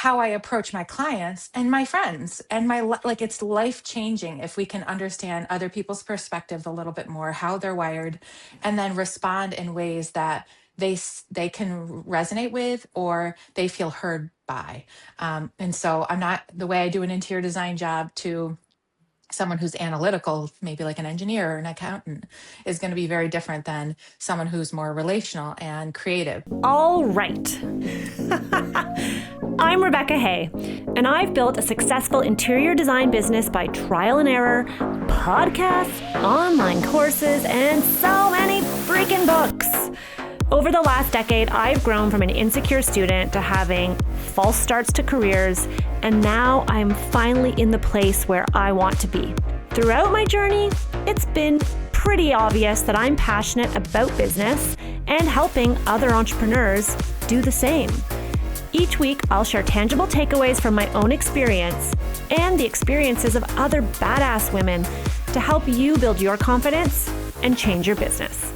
how I approach my clients and my friends and like it's life changing if we can understand other people's perspective a little bit more, how they're wired, and then respond in ways that they can resonate with or they feel heard by. And so I'm not the way I do an interior design job to someone who's analytical, maybe like an engineer or an accountant, is going to be very different than someone who's more relational and creative. All right. I'm Rebecca Hay, and I've built a successful interior design business by trial and error, podcasts, online courses, and so many freaking books. Over the last decade, I've grown from an insecure student to having false starts to careers, and now I'm finally in the place where I want to be. Throughout my journey, it's been pretty obvious that I'm passionate about business and helping other entrepreneurs do the same. Each week, I'll share tangible takeaways from my own experience and the experiences of other badass women to help you build your confidence and change your business.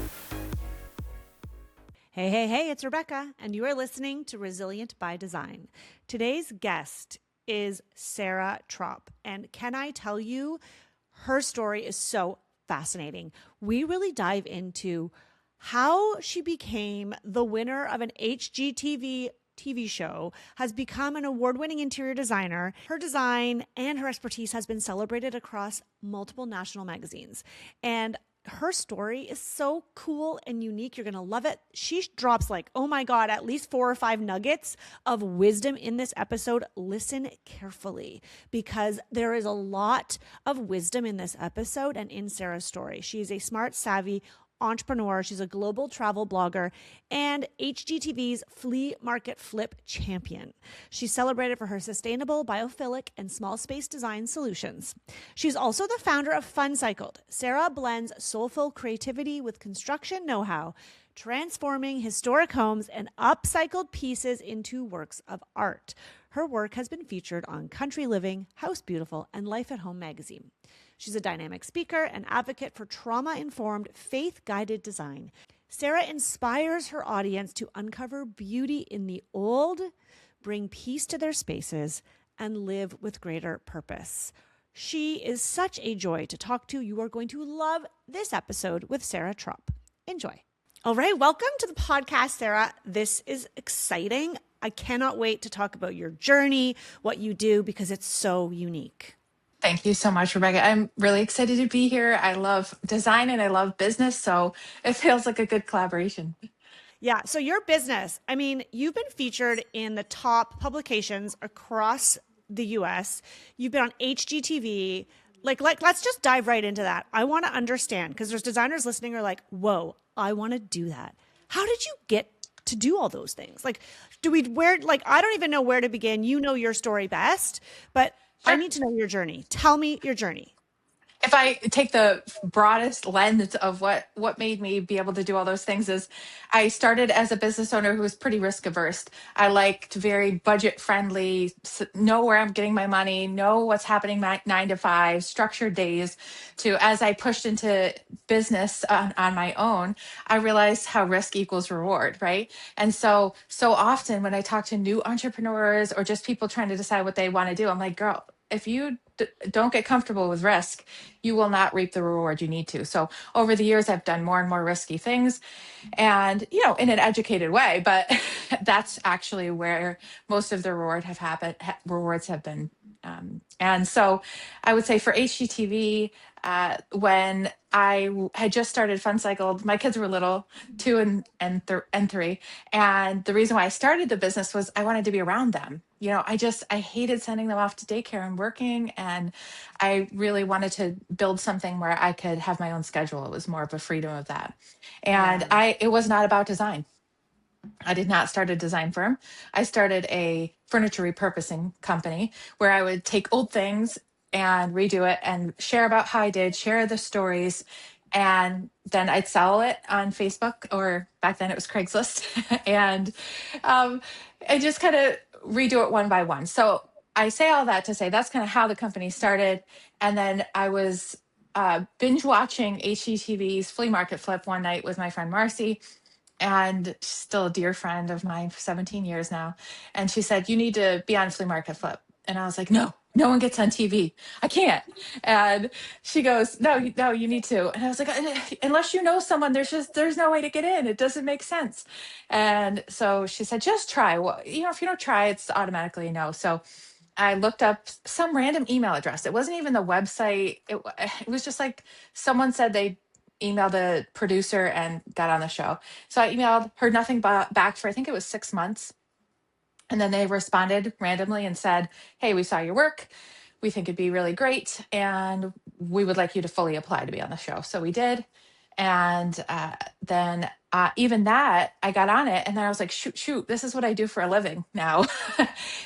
Hey, it's Rebecca, and you are listening to Resilient by Design. Today's guest is Sarah Trop, and can I tell you, her story is so fascinating. We really dive into how she became the winner of an HGTV TV show, has become an award-winning interior designer. Her design and her expertise has been celebrated across multiple national magazines. And her story is so cool and unique. You're going to love it. She drops like, oh my God, at least 4 or 5 nuggets of wisdom in this episode. Listen carefully because there is a lot of wisdom in this episode and in Sarah's story. She is a smart, savvy entrepreneur. She's a global travel blogger and HGTV's Flea Market Flip champion. She's celebrated for her sustainable, biophilic, and small space design solutions. She's also the founder of Funcycled. Sarah blends soulful creativity with construction know-how, transforming historic homes and upcycled pieces into works of art. Her work has been featured on Country Living, House Beautiful, and Life at Home magazine. She's a dynamic speaker and advocate for trauma-informed, faith-guided design. Sarah inspires her audience to uncover beauty in the old, bring peace to their spaces, and live with greater purpose. She is such a joy to talk to. You are going to love this episode with Sarah Trop. Enjoy. All right, welcome to the podcast, Sarah. This is exciting. I cannot wait to talk about your journey, what you do, because it's so unique. Thank you so much, Rebecca. I'm really excited to be here. I love design and I love business, so it feels like a good collaboration. Yeah, so your business, I mean, you've been featured in the top publications across the US. You've been on HGTV. Let's just dive right into that. I want to understand, because there's designers listening who are like, whoa, I want to do that. How did you get to do all those things? I don't even know where to begin. You know your story best, but I need to know your journey. Tell me your journey. If I take the broadest lens of what made me be able to do all those things is I started as a business owner who was pretty risk averse. I liked very budget friendly, know where I'm getting my money, know what's happening 9 to 5, structured days, to as I pushed into business on my own, I realized how risk equals reward, right? And so often when I talk to new entrepreneurs or just people trying to decide what they want to do, I'm like, girl, if you don't get comfortable with risk, you will not reap the reward you need to. So over the years, I've done more and more risky things and, in an educated way, but that's actually where most of the rewards have been. And so I would say for HGTV, when I had just started Funcycled, my kids were little, 2 and 3. And the reason why I started the business was I wanted to be around them. I hated sending them off to daycare and working. And I really wanted to build something where I could have my own schedule. It was more of a freedom of that. And it was not about design. I did not start a design firm. I started a furniture repurposing company where I would take old things and redo it and share about how I did, share the stories, and then I'd sell it on Facebook, or back then it was Craigslist, and I just kind of redo it one by one. So I say all that to say that's kind of how the company started. And then I was binge watching HGTV's Flea Market Flip one night with my friend Marcy. and she's still a dear friend of mine for 17 years now. And she said, "You need to be on Flea Market Flip." And I was like, "No, no one gets on TV. I can't." And she goes, "No, no, you need to." And I was like, Unless you know someone, there's no way to get in. It doesn't make sense." And so she said, "Just try. Well, if you don't try, it's automatically a no." So I looked up some random email address. It wasn't even the website. It was just like someone said they emailed a producer and got on the show. So I emailed, heard nothing back for, I think it was 6 months. And then they responded randomly and said, "Hey, we saw your work. We think it'd be really great. And we would like you to fully apply to be on the show." So we did. And then even that, I got on it, and then I was like, shoot, this is what I do for a living now.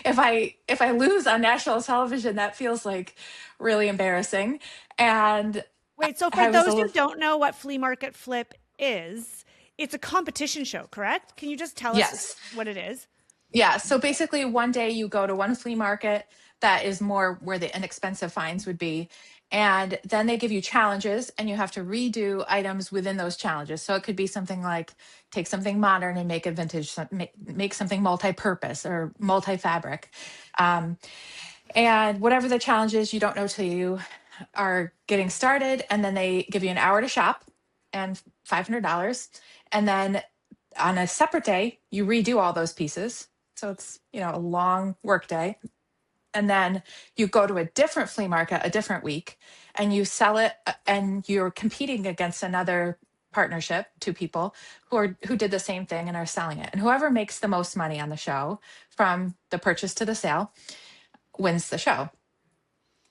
If I lose on national television, that feels like really embarrassing. And Wait, so for I was a those who little, don't know what Flea Market Flip is, it's a competition show, correct? Can you just tell us yes. what it is? Yeah. So basically, one day you go to one flea market that is more where the inexpensive finds would be. And then they give you challenges, and you have to redo items within those challenges. So it could be something like take something modern and make a vintage, make something multi purpose or multi fabric. Um, and whatever the challenge is, you don't know till you are getting started. And then they give you an hour to shop and $500. And then on a separate day, you redo all those pieces. So it's, a long work day. And then you go to a different flea market a different week and you sell it, and you're competing against another partnership, two people who did the same thing and are selling it. And whoever makes the most money on the show from the purchase to the sale wins the show.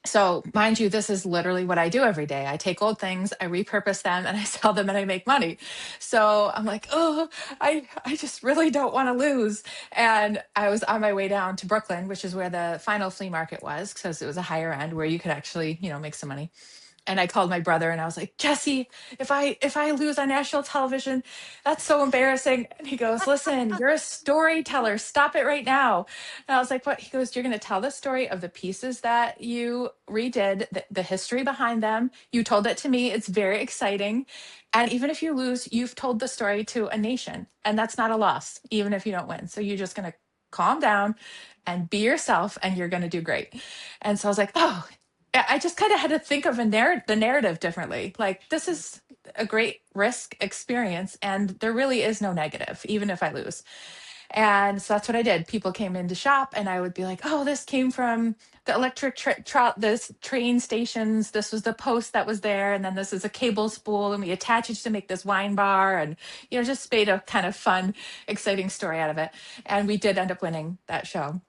So, mind you, this is literally what I do every day. I take old things, I repurpose them, and I sell them, and I make money. So I'm like, oh, I just really don't want to lose. And I was on my way down to Brooklyn, which is where the final flea market was, because it was a higher end where you could actually, make some money. And I called my brother and I was like, "Jesse, if I lose on national television, that's so embarrassing." And he goes, "Listen, you're a storyteller. Stop it right now." And I was like, "What?" He goes, "You're going to tell the story of the pieces that you redid, the history behind them. You told it to me. It's very exciting. And even if you lose, you've told the story to a nation. And that's not a loss, even if you don't win. So you're just going to calm down and be yourself, and you're going to do great." And so I was like, "Oh, I just kind of had to think of the narrative differently. Like, this is a great risk experience, and there really is no negative, even if I lose." And so that's what I did. People came in to shop, and I would be like, "Oh, this came from the electric this train stations. This was the post that was there, and then this is a cable spool, and we attach it to make this wine bar." And just made a kind of fun, exciting story out of it. And we did end up winning that show.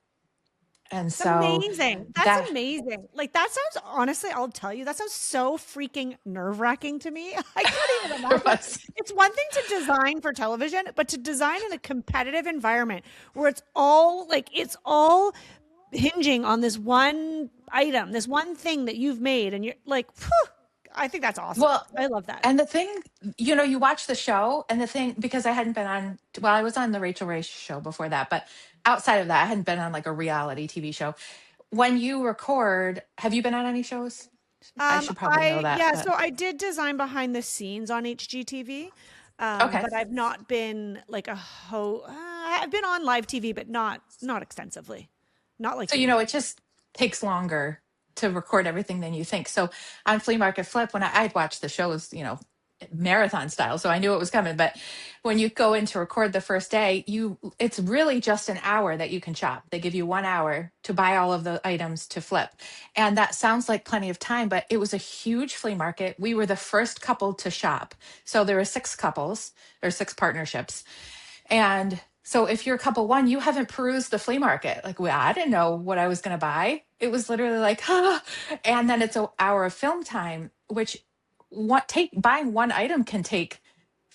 And It's so amazing. That's that amazing. Like that sounds honestly, I'll tell you, that sounds so freaking nerve-wracking to me. I can't even imagine. was. It's one thing to design for television, but to design in a competitive environment where it's all hinging on this one item, this one thing that you've made, and you're like, whew, I think that's awesome. Well, I love that. and the thing, you watch the show, and the thing, because I hadn't been on, well, I was on the Rachel Ray show before that, but outside of that, I hadn't been on like a reality TV show. When you record, have you been on any shows? I should probably know I that, yeah, but so I did design behind the scenes on HGTV, okay. but I've not been like I've been on live TV, but not extensively, not like So, you. it just takes longer to record everything than you think. So on Flea Market Flip, when I'd watched the shows, marathon style, so I knew it was coming. But when you go in to record the first day, it's really just an hour that you can shop. They give you 1 hour to buy all of the items to flip. And that sounds like plenty of time, but it was a huge flea market. We were the first couple to shop. So there were 6 couples or 6 partnerships. And so if you're couple one, you haven't perused the flea market. Like, well, I didn't know what I was going to buy. It was literally like, and then it's an hour of film time, which buying one item can take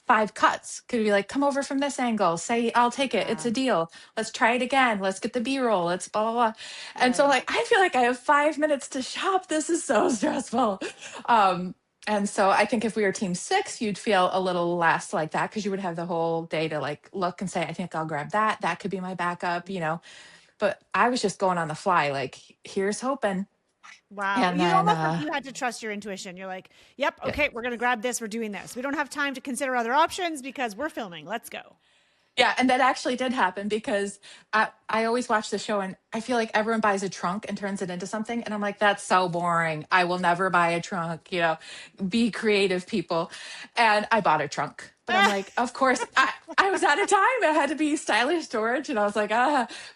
5 cuts. Could be like, come over from this angle, say, I'll take it. It's Yeah, a deal. Let's try it again. Let's get the B-roll. Let's blah, blah, blah. And so right. like, I feel like I have 5 minutes to shop. This is so stressful. Um, and so I think if we were team 6, you'd feel a little less like that, because you would have the whole day to like look and say, I think I'll grab that. That could be my backup. But I was just going on the fly, like, here's hoping. Wow. And You then, almost like you had to trust your intuition. You're like, yep, okay, we're going to grab this. We're doing this. We don't have time to consider other options because we're filming. Let's go. yeah, and that actually did happen because I always watch the show and I feel like everyone buys a trunk and turns it into something. And I'm like, that's so boring. I will never buy a trunk, be creative, people. And I bought a trunk. But I'm like, of course, I was out of time. It had to be stylish storage. And I was like,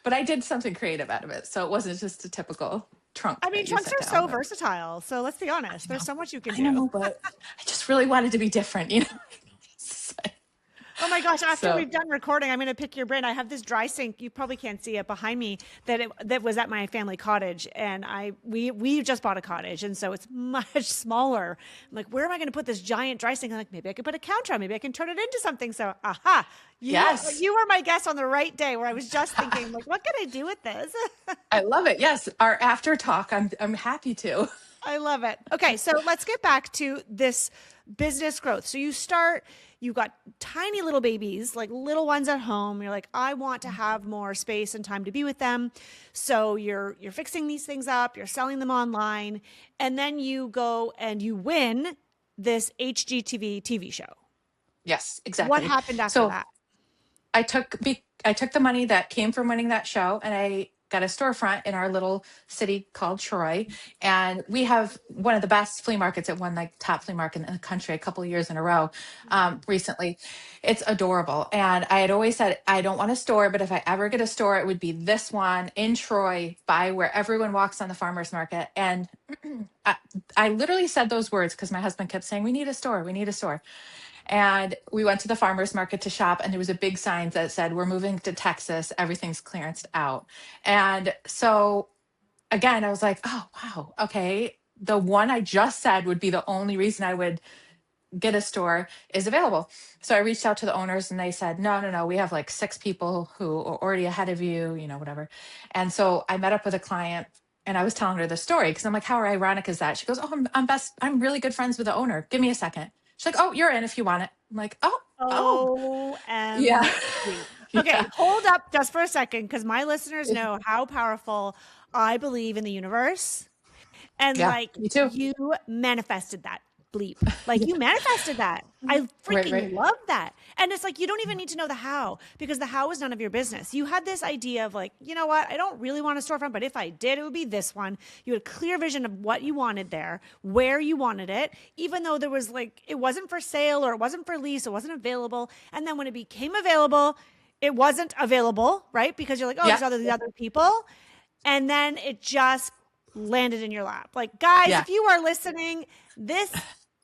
but I did something creative out of it. So it wasn't just a typical trunk I mean, that you trunks set are down. so But versatile. So let's be honest, I there's know, so much you can I do. know, but I just really wanted to be different. Oh my gosh, after So we've done recording, I'm going to pick your brain. I have this dry sink. You probably can't see it behind me that was at my family cottage and we just bought a cottage and so it's much smaller. I'm like, where am I going to put this giant dry sink? I'm like, maybe I could put a counter on. Maybe I can turn it into something. So, aha. You yes. you were my guest on the right day where I was just thinking like, what can I do with this? I love it. Yes, our after talk. I'm happy to. I love it. Okay, so let's get back to this business growth. So you got tiny little babies, like little ones at home. You're like, I want to have more space and time to be with them. So you're fixing these things up, you're selling them online, and then you go and you win this HGTV TV show. Yes, What exactly. happened after So that? I took the money that came from winning that show and I got a storefront in our little city called Troy. And we have one of the best flea markets. It won like top flea market in the country a couple of years in a row recently. It's adorable. And I had always said, I don't want a store, but if I ever get a store, it would be this one in Troy by where everyone walks on the farmer's market. And I, I literally said those words because my husband kept saying, we need a store, we need a store. And we went to the farmer's market to shop, and there was a big sign that said, we're moving to Texas, everything's clearanced out. And so again, I was like, oh, wow, okay. The one I just said would be the only reason I would get a store is available. So I reached out to the owners and they said, no, no, no, we have like 6 people who are already ahead of you, whatever. And so I met up with a client and I was telling her the story because I'm like, how ironic is that? She goes, oh, I'm really good friends with the owner. Give me a second. She's like, oh, you're in if you want it. I'm like, oh, yeah. OMG. Okay, Yeah. hold up just for a second because my listeners know how powerful I believe in the universe. And Yeah, like me too. you manifested that bleep. Like you manifested that. I Right, freaking right. love that. And it's like you don't even need to know the how because the how is none of your business. You had this idea of like, you know what? I don't really want a storefront, but if I did, it would be this one. You had a clear vision of what you wanted there, where you wanted it, even though there was like it wasn't for sale or it wasn't for lease, it wasn't available. And then when it became available, it wasn't available, right? Because you're like, oh, Yeah. there's these other people. And then it just landed in your lap. Like, guys, Yeah. if you are listening, this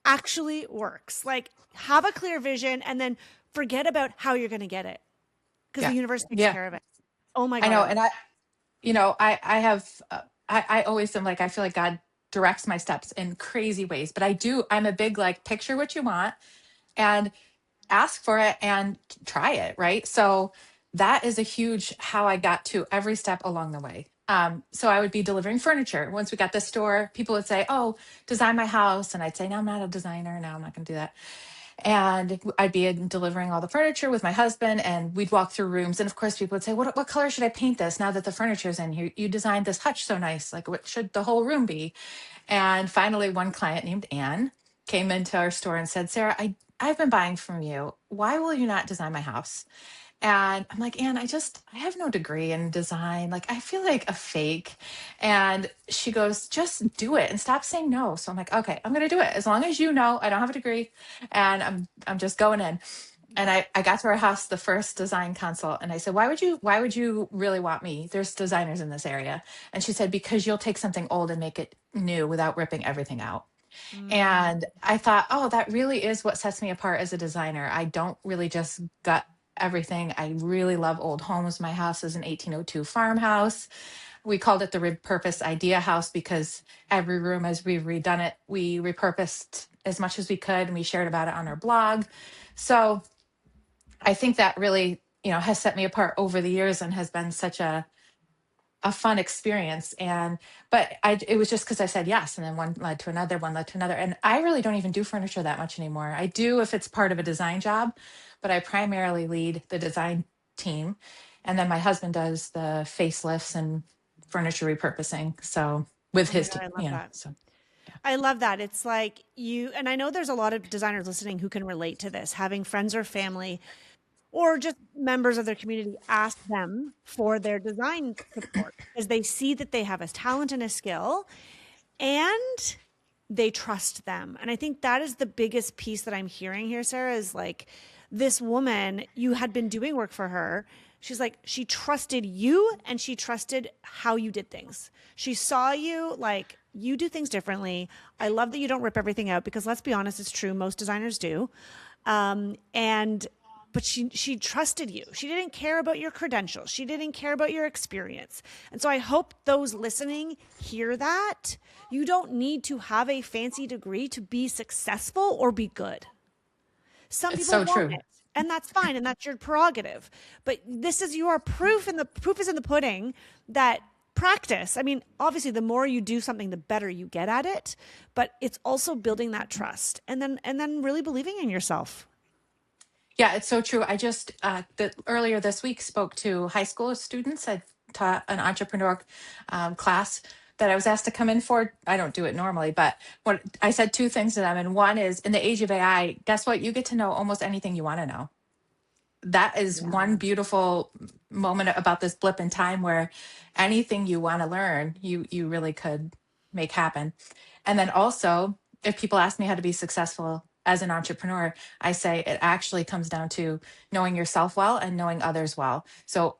actually works. Like, have a clear vision and then forget about how you're going to get it because the Yeah. universe takes Yeah. care of it. Oh my I God, know. I love And I have, I always am like, I feel like God directs my steps in crazy ways, but I'm a big, like, picture what you want and ask for it and try it. Right. So that is a huge how I got to every step along the way. So I would be delivering furniture. Once we got the store, people would say, oh, design my house. And I'd say, no, I'm not a designer. No, I'm not going to do that. And I'd be delivering all the furniture with my husband, and we'd walk through rooms. And of course, people would say, "What color should I paint this now that the furniture's in here? You designed this hutch so nice. Like, what should the whole room be?" And finally, one client named Anne came into our store and said, "Sarah, I've been buying from you. Why will you not design my house?" And I'm like, Anne, I have no degree in design. Like, I feel like a fake. And she goes, just do it and stop saying no. So I'm like, okay, I'm going to do it. As long as you know I don't have a degree and I'm just going in. And I got to her house the first design consult and I said, why would you really want me? There's designers in this area. And she said, because you'll take something old and make it new without ripping everything out. it. And I thought, oh, that really is what sets me apart as a designer. I don't really just gut everything. I really love old homes. My house is an 1802 farmhouse. We called it the repurposed idea house because every room, as we've redone it, we repurposed as much as we could and we shared about it on our blog. So I think that really, has set me apart over the years and has been such a fun experience. It was just because I said yes. And then one led to another. And I really don't even do furniture that much anymore. I do if it's part of a design job, but I primarily lead the design team. And then my husband does the facelifts and furniture repurposing. So with Oh my his God, team. I love Yeah. that. So yeah. I love that. It's like you, and I know there's a lot of designers listening who can relate to this, having friends or family or just members of their community ask them for their design support because they see that they have a talent and a skill and they trust them. And I think that is the biggest piece that I'm hearing here, Sarah, is like this woman, you had been doing work for her. She's like, she trusted you and she trusted how you did things. She saw you like, you do things differently. I love that you don't rip everything out because let's be honest, it's true. Most designers do. And but she trusted you. She didn't care about your credentials. She didn't care about your experience. And so I hope those listening hear that. You don't need to have a fancy degree to be successful or be good. Some It's people so want true. it, and that's fine, and that's your prerogative. But this is your proof, and the proof is in the pudding that practice. I mean, obviously, the more you do something, the better you get at it. But it's also building that trust, and then really believing in yourself. Yeah, it's so true. I just earlier this week spoke to high school students. I taught an entrepreneur class that I was asked to come in for. I don't do it normally, but what I said two things to them, and one is in the age of AI, guess what? You get to know almost anything you want to know. That is one Yeah. beautiful moment about this blip in time where anything you want to learn, you really could make happen. And then also, if people ask me how to be successful as an entrepreneur, I say it actually comes down to knowing yourself well and knowing others well. So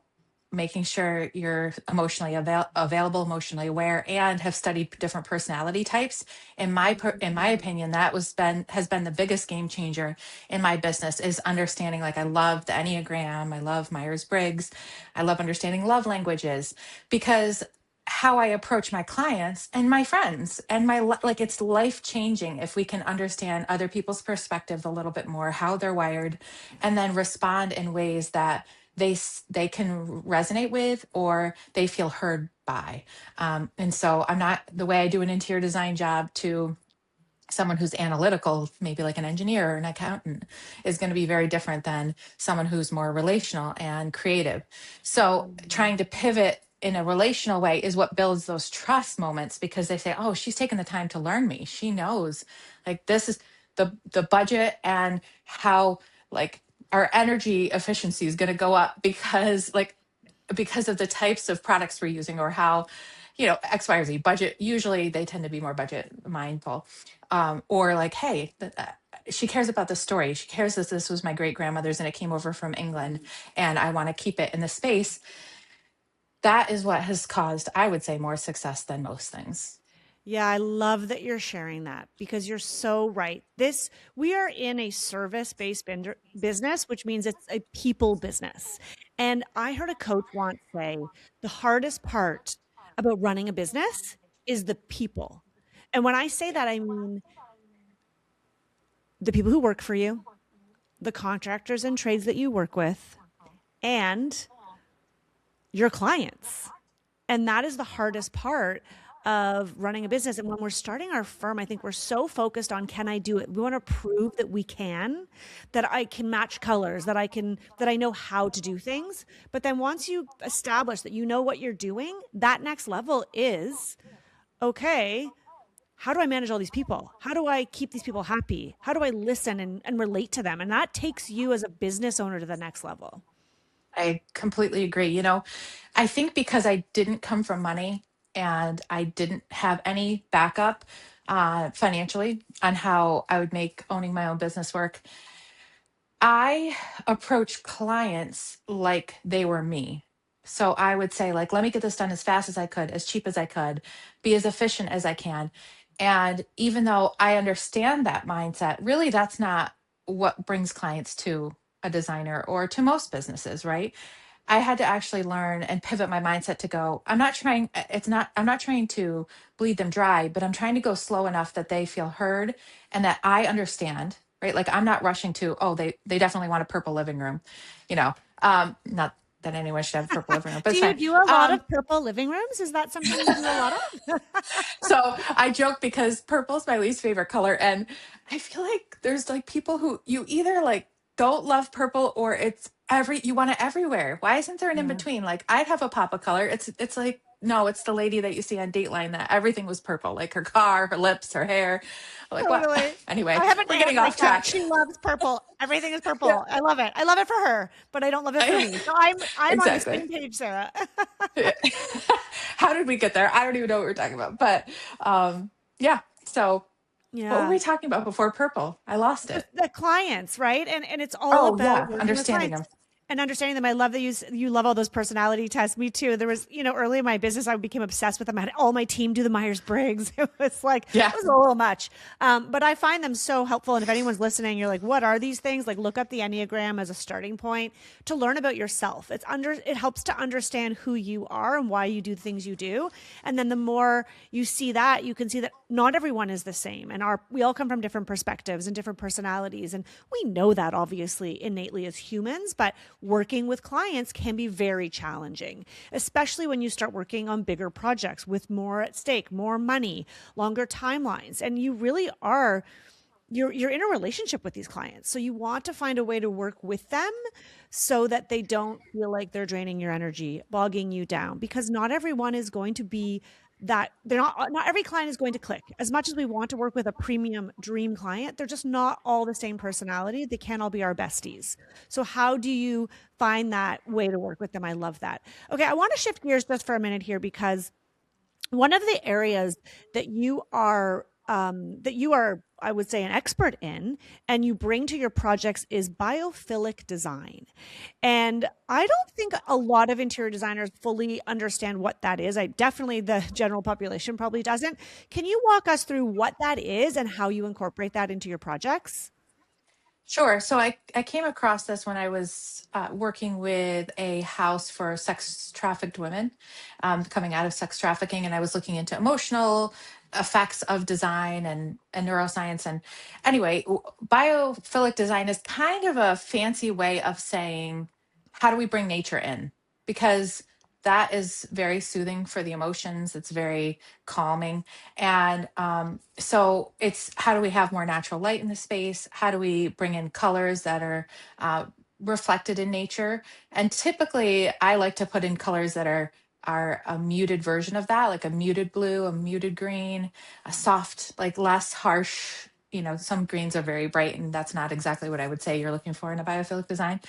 making sure you're emotionally available, emotionally aware, and have studied different personality types. In my opinion, that was been has been the biggest game changer in my business, is understanding, like, I love the Enneagram, I love Myers-Briggs, I love understanding love languages, because how I approach my clients and my friends and like, it's life changing if we can understand other people's perspective a little bit more, how they're wired, and then respond in ways that they can resonate with or they feel heard by. And so I'm not, the way I do an interior design job to someone who's analytical, maybe like an engineer or an accountant, is going to be very different than someone who's more relational and creative. So Mhm. trying to pivot in a relational way is what builds those trust moments, because they say, oh, she's taken the time to learn me. She knows, like, this is the budget and how, like, our energy efficiency is going to go up because, like, because of the types of products we're using, or how, X, Y, or Z budget. Usually they tend to be more budget mindful. Or like, hey, she cares about the story. She cares that this was my great grandmother's and it came over from England and I want to keep it in the space. That is what has caused, I would say, more success than most things. Yeah, I love that you're sharing that because you're so right. We are in a service-based business, which means it's a people business. And I heard a coach once say, the hardest part about running a business is the people. And when I say that, I mean the people who work for you, the contractors and trades that you work with, and your clients. And that is the hardest part of running a business. And when we're starting our firm, I think we're so focused on, can I do it? We want to prove that we can, that I can match colors, that I know how to do things. But then once you establish that you know what you're doing, that next level is, okay, how do I manage all these people? How do I keep these people happy? How do I listen and relate to them? And that takes you as a business owner to the next level. I completely agree. I think because I didn't come from money and I didn't have any backup financially on how I would make owning my own business work, I approach clients like they were me. So I would say, like, let me get this done as fast as I could, as cheap as I could, be as efficient as I can. And even though I understand that mindset, really that's not what brings clients to a designer or to most businesses, right? I had to actually learn and pivot my mindset to go, I'm not trying to bleed them dry, but I'm trying to go slow enough that they feel heard and that I understand, right? Like, I'm not rushing to, oh, they definitely want a purple living room, not that anyone should have a purple living room, but Do it's you fine. do a lot of purple living rooms? Is that something you do a lot of? So I joke because purple is my least favorite color. And I feel like there's, like, people who you either, like, don't love purple or you want it everywhere. Why isn't there an in Yeah. between? Like, I'd have a pop of color. It's like no, it's the lady that you see on Dateline that everything was purple, like her car, her lips, her hair. I'm like, what? Totally. Anyway, I have an we're aunt getting like off that. track. She loves purple. Everything is Yeah, purple. I love it. I love it for her, but I don't love it for me. So I'm on the exactly. same page, Sarah. How did we get there? I don't even know what we're talking about. But yeah. So what were Yeah. we talking about before purple? I lost it. The clients, right? And it's all Oh about yeah, working with understanding clients them. and understanding them. I love that you love all those personality tests. Me too. There was, early in my business, I became obsessed with them. I had all my team do the Myers Briggs. It was like it Yeah. was a little much, but I find them so helpful. And if anyone's listening, you're like, what are these things? Like, look up the Enneagram as a starting point to learn about yourself. It helps to understand who you are and why you do the things you do. And then the more you see that, you can see that not everyone is the same, and we all come from different perspectives and different personalities, and we know that obviously innately as humans. But working with clients can be very challenging, especially when you start working on bigger projects with more at stake, more money, longer timelines, and you really are you're in a relationship with these clients. So you want to find a way to work with them so that they don't feel like they're draining your energy, bogging you down, because not everyone is going to be that. Not every client is going to click. As much as we want to work with a premium dream client, they're just not all the same personality. They can't all be our besties. So how do you find that way to work with them? I love that. Okay, I want to shift gears just for a minute here, because one of the areas that you are, I would say, an expert in, and you bring to your projects, is biophilic design. And I don't think a lot of interior designers fully understand what that is. I definitely, the general population probably doesn't. Can you walk us through what that is and how you incorporate that into your projects? Sure. So I came across this when I was working with a house for sex trafficked women coming out of sex trafficking. And I was looking into emotional effects of design and neuroscience. And anyway, biophilic design is kind of a fancy way of saying, how do we bring nature in? Because that is very soothing for the emotions. It's very calming. And so it's how do we have more natural light in the space? How do we bring in colors that are reflected in nature? And typically, I like to put in colors that are a muted version of that, like a muted blue, a muted green, a soft, like less harsh. Some greens are very bright, and that's not exactly what I would say you're looking for in a biophilic design.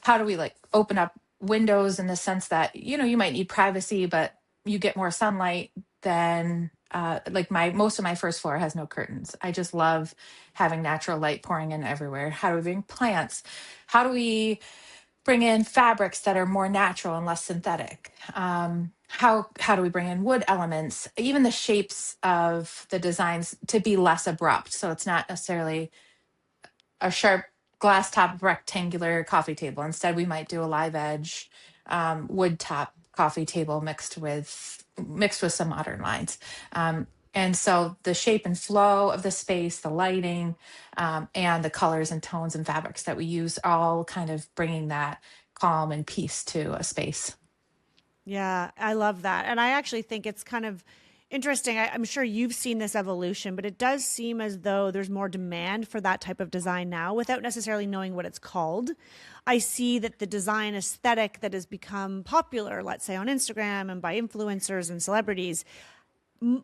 How do we like open up windows in the sense that you might need privacy, but you get more sunlight than like my most of my first floor has no curtains. I just love having natural light pouring in everywhere. How do we bring plants? How do we bring in fabrics that are more natural and less synthetic? How do we bring in wood elements, even the shapes of the designs to be less abrupt, so it's not necessarily a sharp glass top rectangular coffee table. Instead, we might do a live edge wood top coffee table mixed with some modern lines. And so the shape and flow of the space, the lighting, and the colors and tones and fabrics that we use, all kind of bringing that calm and peace to a space. Yeah, I love that. And I actually think it's kind of interesting. I'm sure you've seen this evolution, but it does seem as though there's more demand for that type of design now without necessarily knowing what it's called. I see that the design aesthetic that has become popular, let's say on Instagram and by influencers and celebrities,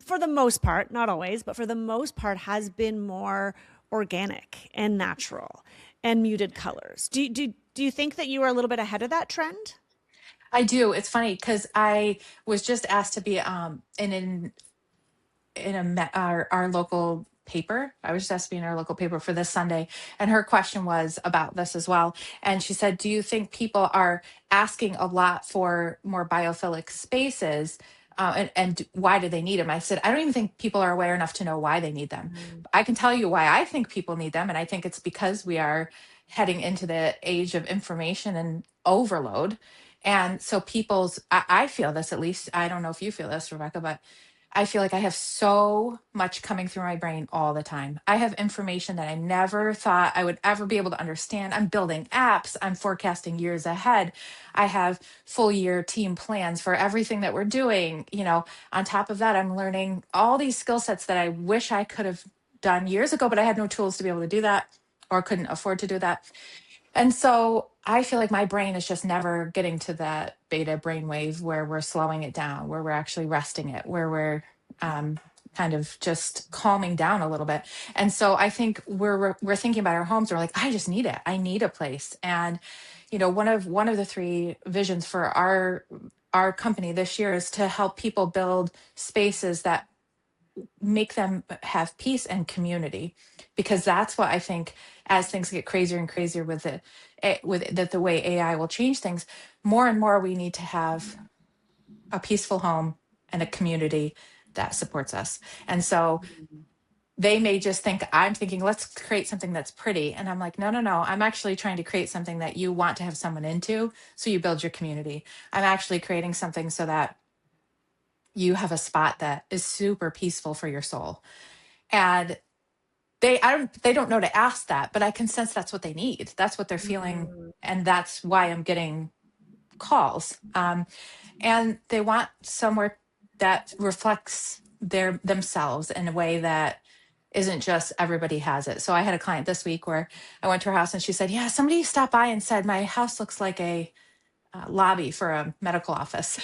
for the most part, not always, but for the most part, has been more organic and natural and muted colors. Do you think that you are a little bit ahead of that trend? I do. It's funny because I was just asked to be our local paper. I was just asked to be in our local paper for this Sunday, and her question was about this as well. And she said, "Do you think people are asking a lot for more biophilic spaces? And why do they need them?" I said, "I don't even think people are aware enough to know why they need them. Mm. I can tell you why I think people need them, and I think it's because we are heading into the age of information and overload." And so I feel this, at least. I don't know if you feel this, Rebecca, but I feel like I have so much coming through my brain all the time. I have information that I never thought I would ever be able to understand. I'm building apps, I'm forecasting years ahead. I have full year team plans for everything that we're doing. On top of that, I'm learning all these skill sets that I wish I could have done years ago, but I had no tools to be able to do that or couldn't afford to do that. And so I feel like my brain is just never getting to that beta brainwave where we're slowing it down, where we're actually resting it, where we're um, kind of just calming down a little bit. And so I think we're thinking about our homes. We're like, I just need it. I need a place. And one of the three visions for our company this year is to help people build spaces that make them have peace and community, because that's what I think, as things get crazier and crazier with the way AI will change things, more and more we need to have a peaceful home and a community that supports us. And so they may just think I'm thinking, let's create something that's pretty, and I'm like, no, no, no, I'm actually trying to create something that you want to have someone into, so you build your community. I'm actually creating something so that you have a spot that is super peaceful for your soul. And they don't know to ask that, but I can sense that's what they need. That's what they're feeling. Mhm. And that's why I'm getting calls. And they want somewhere that reflects themselves in a way that isn't just everybody has it. So I had a client this week where I went to her house and she said, yeah, somebody stopped by and said, my house looks like a lobby for a medical office.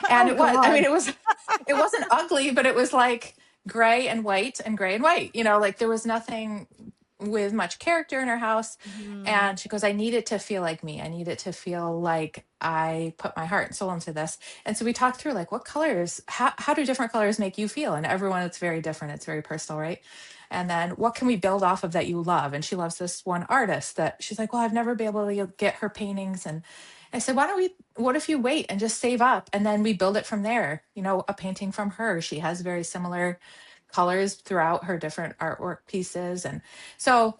And Oh it was, I God. mean, it wasn't ugly, but it was like gray and white and gray and white, like there was nothing with much character in her house. Mhm. And she goes, I need it to feel like me. I need it to feel like I put my heart and soul into this. And so we talked through like, what colors, how do different colors make you feel? And everyone, it's very different. It's very personal, right? And then what can we build off of that you love? And she loves this one artist that she's like, well, I've never been able to get her paintings. And I said, what if you wait and just save up and then we build it from there? A painting from her. She has very similar colors throughout her different artwork pieces. And so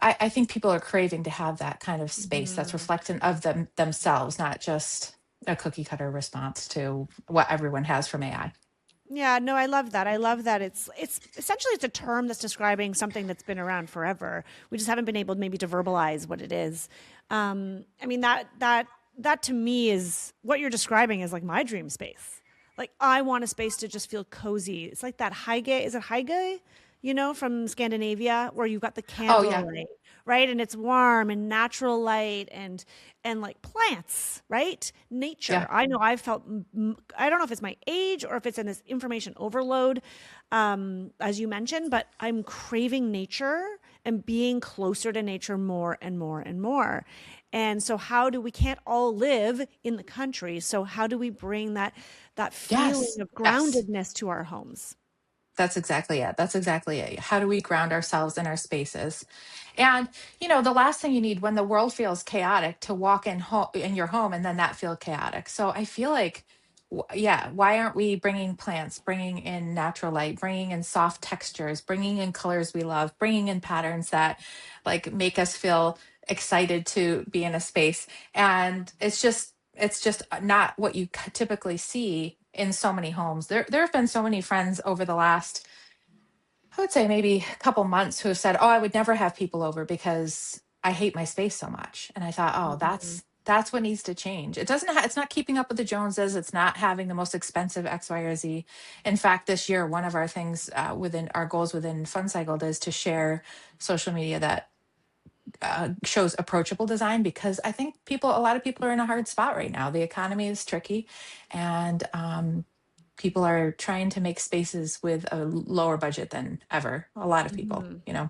I think people are craving to have that kind of space that's Mhm. reflective of themselves, not just a cookie cutter response to what everyone has from AI. Yeah, no, I love that. I love that it's essentially it's a term that's describing something that's been around forever. We just haven't been able maybe to verbalize what it is. I mean that to me is what you're describing is like my dream space. Like I want a space to just feel cozy. It's like that hygge, is it hygge? From Scandinavia where you've got the Oh yeah. candlelight, right? And it's warm and natural light and like plants, right? Nature. Yeah. I know I've felt, I don't know if it's my age or if it's in this information overload, as you mentioned, but I'm craving nature and being closer to nature more and more and more. And so we can't all live in the country. So how do we bring that feeling Yes. of Yes. groundedness to our homes? That's exactly it. That's exactly it. How do we ground ourselves in our spaces? And the last thing you need when the world feels chaotic, to walk in your home and then that feel chaotic. So I feel like, yeah, why aren't we bringing plants, bringing in natural light, bringing in soft textures, bringing in colors we love, bringing in patterns that like make us feel excited to be in a space? And it's just not what you typically see in so many homes. There have been so many friends over the last, I would say maybe a couple months, who have said, "Oh, I would never have people over because I hate my space so much." And I thought, "Oh, Mhm. that's what needs to change. It's not keeping up with the Joneses. It's not having the most expensive X, Y, or Z." In fact, this year, one of our things within our goals within Fun Cycled is to share social media that shows approachable design, because I think a lot of people are in a hard spot right now. The economy is tricky, and people are trying to make spaces with a lower budget than ever. A lot of people, Mhm. you know.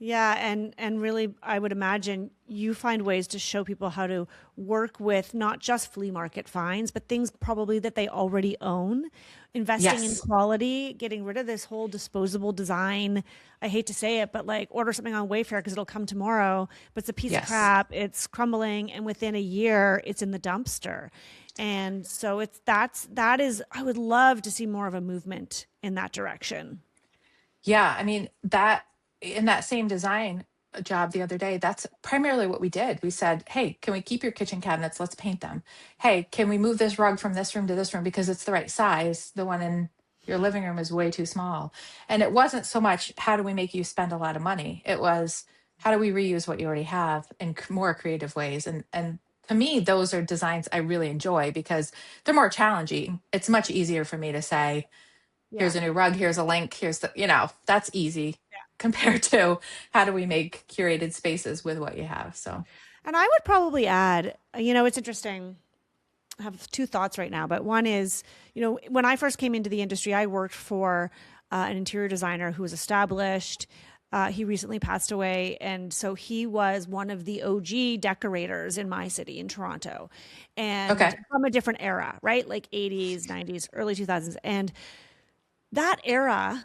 Yeah, and really, I would imagine you find ways to show people how to work with not just flea market finds, but things probably that they already own, investing in Yes, quality, getting rid of this whole disposable design. I hate to say it, but like order something on Wayfair because it'll come tomorrow, but it's a piece of yes. crap, it's crumbling, and within a year, it's in the dumpster. And so that is, I would love to see more of a movement in that direction. Yeah, I mean, that in that same design job the other day, that's primarily what we did. We said, "Hey, can we keep your kitchen cabinets? Let's paint them. Hey, can we move this rug from this room to this room because it's the right size? The one in your living room is way too small." And it wasn't so much, how do we make you spend a lot of money? It was, how do we reuse what you already have in more creative ways? And to me, those are designs I really enjoy because they're more challenging. It's much easier for me to say, Yeah. here's a new rug, here's a link, here's that's easy. compared to how do we make curated spaces with what you have. So, And I would probably add, it's interesting. I have two thoughts right now, but one is, when I first came into the industry, I worked for an interior designer who was established. He recently passed away. And so he was one of the OG decorators in my city in Toronto, and okay. from a different era, right? Like 80s, 90s, early 2000s. And that era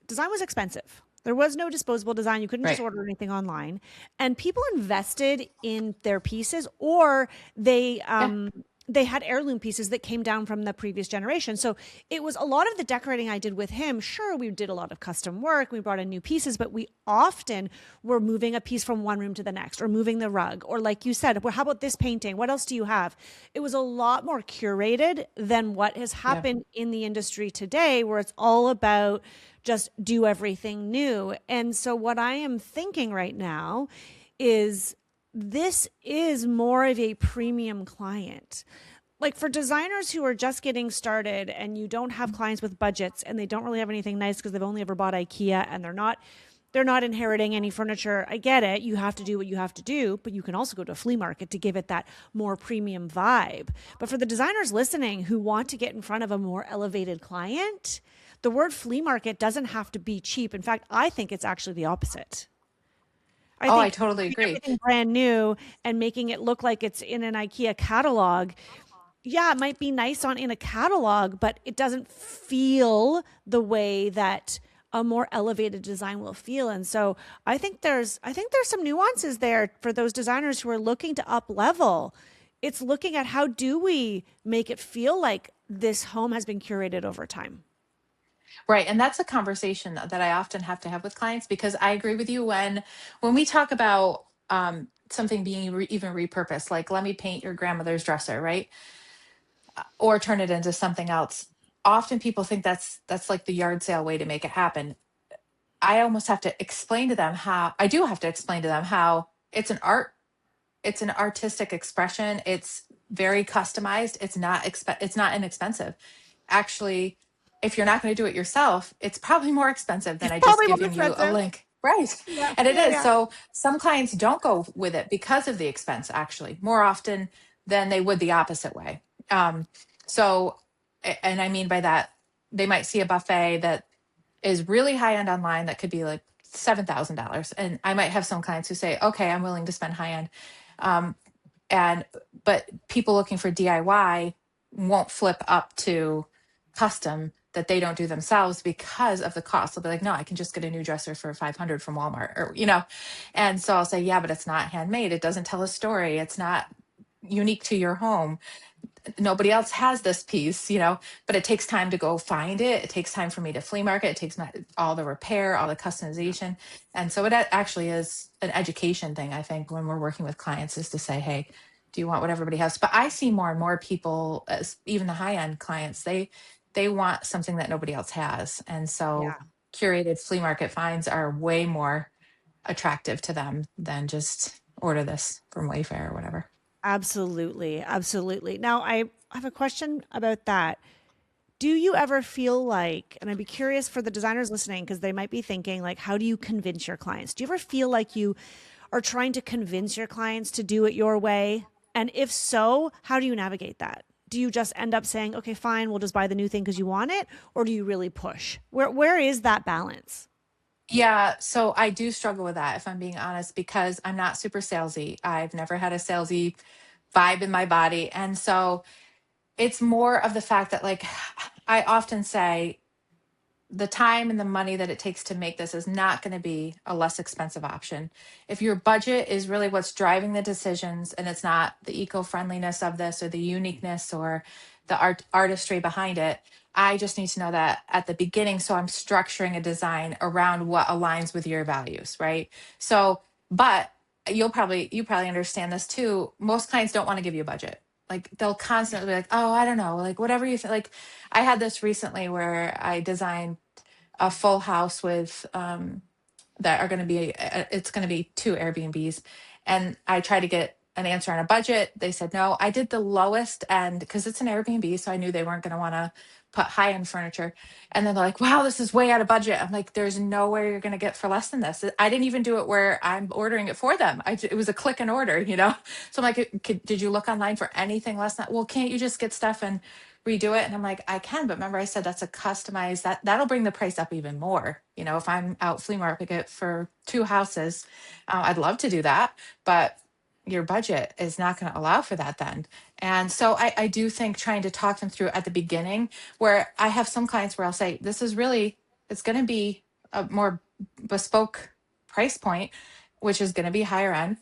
design was expensive. There was no disposable design. You couldn't just Right. order anything online. And people invested in their pieces, or Yeah. they had heirloom pieces that came down from the previous generation. So it was a lot of the decorating I did with him. Sure, we did a lot of custom work. We brought in new pieces, but we often were moving a piece from one room to the next, or moving the rug, or like you said, well, how about this painting? What else do you have? It was a lot more curated than what has Yeah. happened in the industry today, where it's all about just do everything new. And so what I am thinking right now is this is more of a premium client. Like for designers who are just getting started and you don't have clients with budgets and they don't really have anything nice because they've only ever bought IKEA and they're not inheriting any furniture. I get it. You have to do what you have to do, but you can also go to a flea market to give it that more premium vibe. But for the designers listening who want to get in front of a more elevated client, the word flea market doesn't have to be cheap. In fact, I think it's actually the opposite. I Oh, I think totally keeping agree. everything brand new and making it look like it's in an IKEA catalog, yeah, it might be nice in a catalog, but it doesn't feel the way that a more elevated design will feel. And so I think there's some nuances there for those designers who are looking to up level. It's looking at how do we make it feel like this home has been curated over time. Right. And that's a conversation that I often have to have with clients because I agree with you when we talk about something being even repurposed, like let me paint your grandmother's dresser, right? Or turn it into something else. Often people think that's like the yard sale way to make it happen. I almost have to explain to them how I do have to explain to them how it's an artistic expression. It's very customized. It's not inexpensive. Actually, if you're not going to do it yourself, it's probably more expensive than It's I just probably more giving you a expensive. link. Right. Yeah, And it yeah, is. yeah. So some clients don't go with it because of the expense, actually, more often than they would the opposite way. So, and I mean by that, they might see a buffet that is really high end online that could be like $7,000. And I might have some clients who say, okay, I'm willing to spend high end. Um, and but people looking for DIY won't flip up to custom that they don't do themselves because of the cost. They'll be like, no, I can just get a new dresser for 500 from Walmart or. And so I'll say, yeah, but it's not handmade. It doesn't tell a story. It's not unique to your home. Nobody else has this piece, but it takes time to go find it. It takes time for me to flea market. It takes all the repair, all the customization. And so it actually is an education thing, I think, when we're working with clients is to say, hey, do you want what everybody has? But I see more and more people, as even the high end clients, they want something that nobody else has. And so Yeah. curated flea market finds are way more attractive to them than just order this from Wayfair or whatever. Absolutely. Absolutely. Now, I have a question about that. Do you ever feel like, and I'd be curious for the designers listening, because they might be thinking, like, how do you convince your clients? Do you ever feel like you are trying to convince your clients to do it your way? And if so, how do you navigate that? Do you just end up saying, okay, fine, we'll just buy the new thing because you want it? Or do you really push? Where is that balance? Yeah, so I do struggle with that if I'm being honest because I'm not super salesy. I've never had a salesy vibe in my body. And so it's more of the fact that like I often say the time and the money that it takes to make this is not going to be a less expensive option. If your budget is really what's driving the decisions and it's not the eco-friendliness of this or the uniqueness or the artistry behind it, I just need to know that at the beginning so I'm structuring a design around what aligns with your values, right? So, but you probably understand this too. Most clients don't want to give you a budget. Like they'll constantly be like, "Oh, I don't know, like whatever you think." Like I had this recently where I designed a full house with that are going to be it's going to be two Airbnbs, and I tried to get an answer on a budget. They said no. I did the lowest end because it's an Airbnb, so I knew they weren't going to want to put high-end furniture. And then they're like, wow, this is way out of budget. I'm like, there's nowhere you're going to get for less than this. I didn't even do it where I'm ordering it for them. It was a click and order, you know? So I'm like, did you look online for anything less than that? Well, can't you just get stuff and redo it? And I'm like, I can, but remember I said that's a customized, that'll bring the price up even more. You know, if I'm out flea market for two houses, I'd love to do that, but your budget is not going to allow for that then. And so I do think trying to talk them through at the beginning, where I have some clients where I'll say, this is really, it's going to be a more bespoke price point, which is going to be higher end.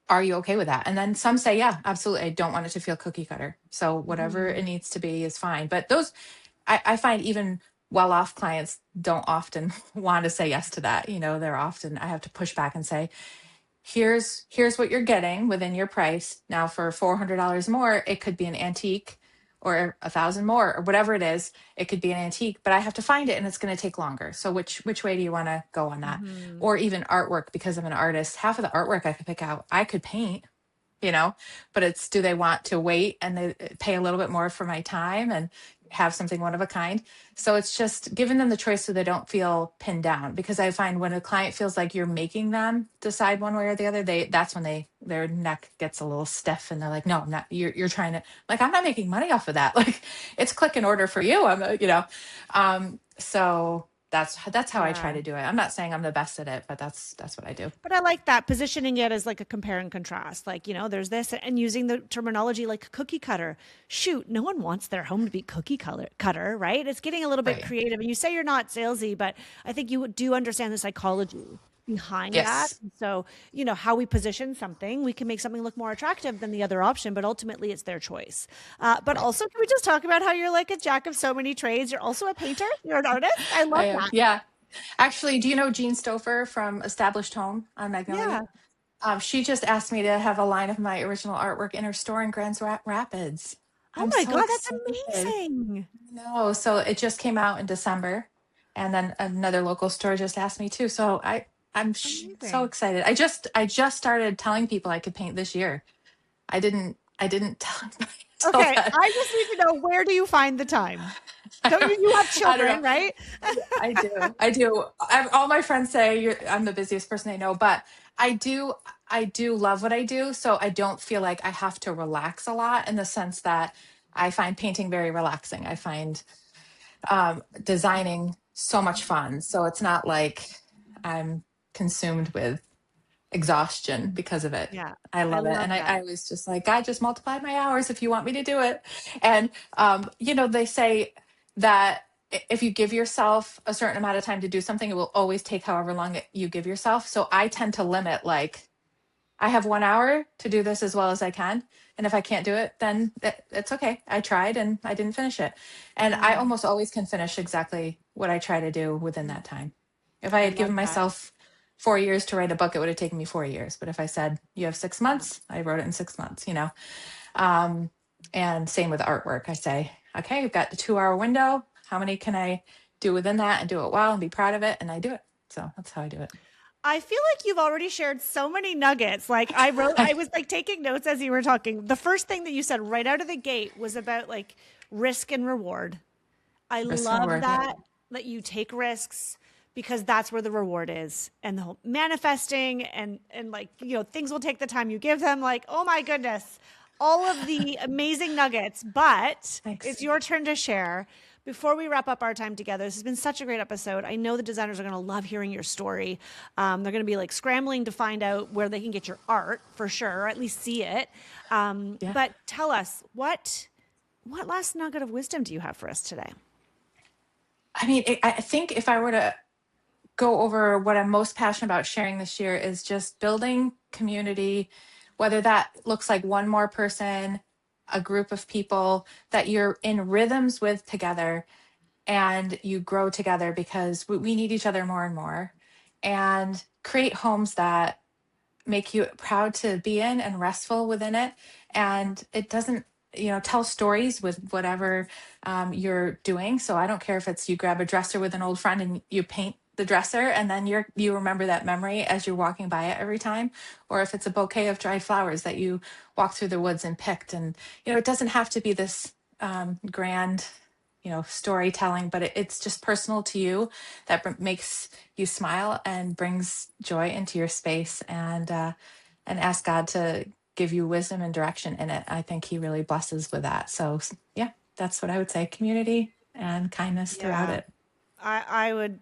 Are you okay with that? And then some say, yeah, absolutely. I don't want it to feel cookie cutter. So whatever it needs to be is fine. But those, I find even well off clients don't often want to say yes to that. You know, they're often, I have to push back and say, here's what you're getting within your price. Now for $400 more, it could be an antique, or 1,000 more, or whatever it is. It could be an antique, but I have to find it and it's going to take longer. So which way do you want to go on that? Mm-hmm. Or even artwork, because I'm an artist, half of the artwork I could pick out, I could paint, you know, but it's, do they want to wait and they pay a little bit more for my time and have something one of a kind? So it's just giving them the choice so they don't feel pinned down, because I find when a client feels like you're making them decide one way or the other, that's when their neck gets a little stiff and they're like, no, I'm not, you're trying to, like, I'm not making money off of that. Like, it's click and order for you. So that's how I try Yeah. to do it. I'm not saying I'm the best at it, but that's what I do. But I like that, positioning it as like a compare and contrast. Like, you know, there's this, and using the terminology like cookie cutter. Shoot, no one wants their home to be cutter, right? It's getting a little bit Right. creative. And you say you're not salesy, but I think you do understand the psychology behind that. Yes. And so, you know, how we position something, we can make something look more attractive than the other option, but ultimately it's their choice. But Right. also, can we just talk about how you're like a jack of so many trades? You're also a painter, you're an artist. I I love am. that. Yeah. Actually, do you know Jean Stouffer from Established Home on Magnolia? Yeah. She just asked me to have a line of my original artwork in her store in Rapids. Oh I'm my so God, that's excited. amazing. No, so it just came out in December, and then another local store just asked me too. So I'm so Amazing. excited. I just started telling people I could paint this year. I didn't tell anybody until Okay, that. I just need to know, where do you find the time? I Don't don't, you, you have I don't know. children, right? I do. I do. All my friends say I'm the busiest person they know, but I do. I do love what I do. So I don't feel like I have to relax a lot, in the sense that I find painting very relaxing. I find designing so much fun. So it's not like I'm consumed with exhaustion because of it. Yeah, I I love it. And love that. I was just like, God, just multiply my hours if you want me to do it. And, they say that if you give yourself a certain amount of time to do something, it will always take however long you give yourself. So I tend to limit, like, I have 1 hour to do this as well as I can. And if I can't do it, then it's okay. I tried and I didn't finish it. And I Mm, almost always can finish exactly what I try to do within that time. If I I had given love that. myself 4 years to write a book, it would have taken me 4 years. But if I said, you have 6 months, I wrote it in 6 months. Um, and same with artwork. I say, okay, I've got the 2 hour window. How many can I do within that and do it well and be proud of it? And I do it. So that's how I do it. I feel like you've already shared so many nuggets. Like, I was like taking notes as you were talking. The first thing that you said right out of the gate was about like risk and reward. I Risk and love reward. Yep. that you take risks, because that's where the reward is, and the whole manifesting, and like, you know, things will take the time you give them. Like, oh my goodness, all of the amazing nuggets. But Thanks. it's your turn to share. Before we wrap up our time together, this has been such a great episode. I know the designers are going to love hearing your story. They're going to be like scrambling to find out where they can get your art for sure, or at least see it. Yeah. But tell us, what last nugget of wisdom do you have for us today? I mean, I think if I were to go over what I'm most passionate about sharing this year, is just building community, whether that looks like one more person, a group of people that you're in rhythms with together, and you grow together, because we need each other more and more, and create homes that make you proud to be in and restful within it. And it doesn't, tell stories with whatever you're doing. So I don't care if it's you grab a dresser with an old friend and you paint the dresser, and then you remember that memory as you're walking by it every time, or if it's a bouquet of dried flowers that you walked through the woods and picked. And it doesn't have to be this grand storytelling, but it's just personal to you that makes you smile and brings joy into your space, and ask God to give you wisdom and direction in it. I think he really blesses with that. So yeah, that's what I would say. Community and kindness throughout Yeah. it.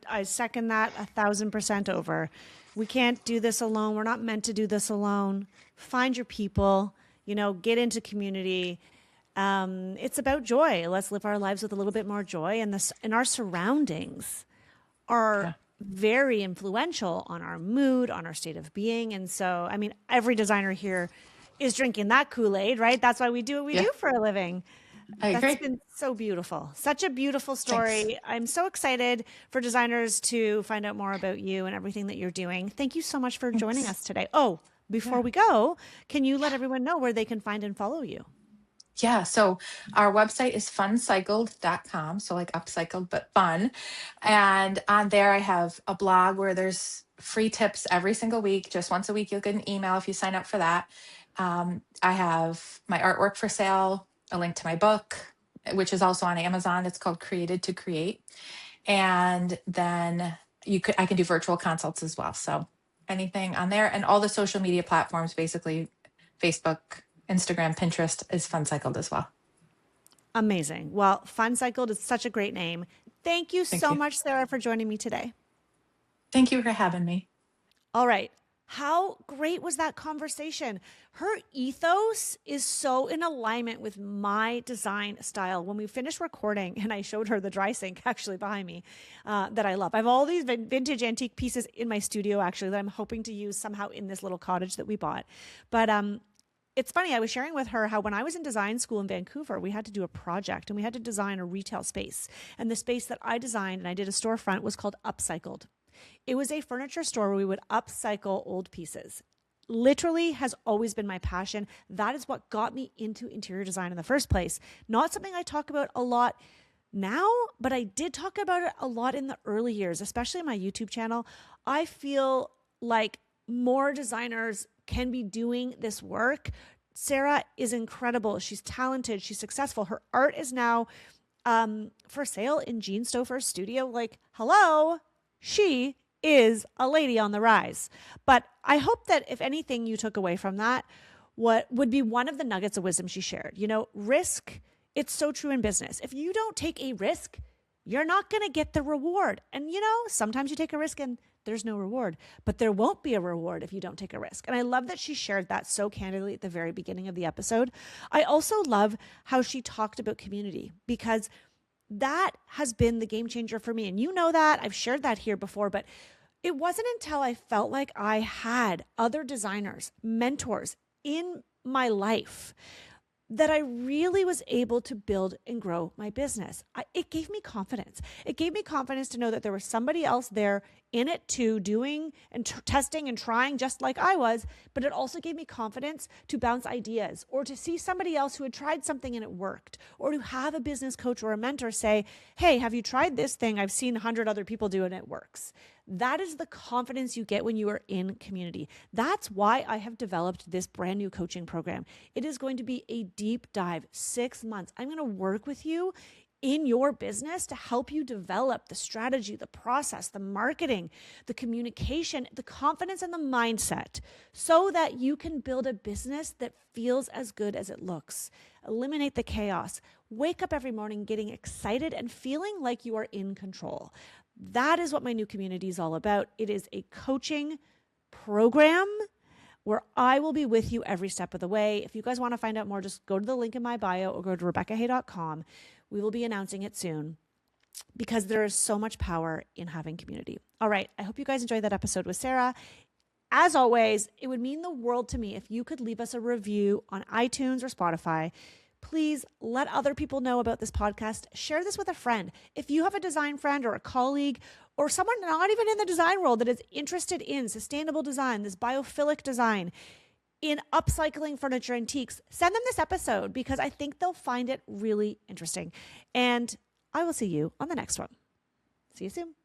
I second that 1,000% over. We can't do this alone. We're not meant to do this alone. Find your people, get into community. It's about joy. Let's live our lives with a little bit more joy. And our surroundings are Yeah. very very influential on our mood, on our state of being. And so, I mean, every designer here is drinking that Kool-Aid, right? That's why we do what we Yeah, do for a living. I That's agree. been so beautiful. Such a beautiful Thanks. story. I'm so excited for designers to find out more about you and everything that you're doing. Thank you so much for joining Thanks. us today. Oh, before Yeah. we go, can you let everyone know where they can find and follow you? Yeah, so our website is funcycled.com. So like upcycled, but fun. And on there, I have a blog where there's free tips every single week. Just once a week, you'll get an email if you sign up for that. I have my artwork for sale, a link to my book, which is also on Amazon. It's called Created to Create. And then I can do virtual consults as well. So anything on there, and all the social media platforms, basically Facebook, Instagram, Pinterest, is Fun Cycled as well. Amazing. Well, Fun Cycled is such a great name. Thank you Thank so you. much, Sarah, for joining me today. Thank you for having me. All right. How great was that conversation? Her ethos is so in alignment with my design style. When we finished recording, and I showed her the dry sink actually behind me that I love. I have all these vintage antique pieces in my studio actually that I'm hoping to use somehow in this little cottage that we bought. But it's funny, I was sharing with her how when I was in design school in Vancouver, we had to do a project and we had to design a retail space. And the space that I designed and I did a storefront was called Upcycled. It was a furniture store where we would upcycle old pieces. Literally has always been my passion. That is what got me into interior design in the first place. Not something I talk about a lot now, but I did talk about it a lot in the early years, especially on my YouTube channel. I feel like more designers can be doing this work. Sarah is incredible. She's talented. She's successful. Her art is now for sale in Jean Stouffer's studio. Like, hello, she is a lady on the rise. But I hope that if anything you took away from that, what would be one of the nuggets of wisdom she shared, risk, it's so true in business. If you don't take a risk, you're not going to get the reward. And sometimes you take a risk and there's no reward, but there won't be a reward if you don't take a risk. And I love that she shared that so candidly at the very beginning of the episode. I also love how she talked about community, because that has been the game changer for me. And you know that I've shared that here before, but it wasn't until I felt like I had other designers, mentors in my life that I really was able to build and grow my business. It gave me confidence. It gave me confidence to know that there was somebody else there in it too, doing and testing and trying just like I was. But it also gave me confidence to bounce ideas, or to see somebody else who had tried something and it worked, or to have a business coach or a mentor say, hey, have you tried this thing? I've seen 100 other people do it and it works. That is the confidence you get when you are in community. That's why I have developed this brand new coaching program. It is going to be a deep dive, 6 months. I'm going to work with you in your business to help you develop the strategy, the process, the marketing, the communication, the confidence, and the mindset, so that you can build a business that feels as good as it looks. Eliminate the chaos. Wake up every morning getting excited and feeling like you are in control. That is what my new community is all about. It is a coaching program where I will be with you every step of the way. If you guys want to find out more, just go to the link in my bio or go to RebeccaHay.com. We will be announcing it soon, because there is so much power in having community. All right. I hope you guys enjoyed that episode with Sarah. As always, it would mean the world to me if you could leave us a review on iTunes or Spotify. Please let other people know about this podcast. Share this with a friend. If you have a design friend or a colleague or someone not even in the design world that is interested in sustainable design, this biophilic design, in upcycling furniture antiques, send them this episode, because I think they'll find it really interesting. And I will see you on the next one. See you soon.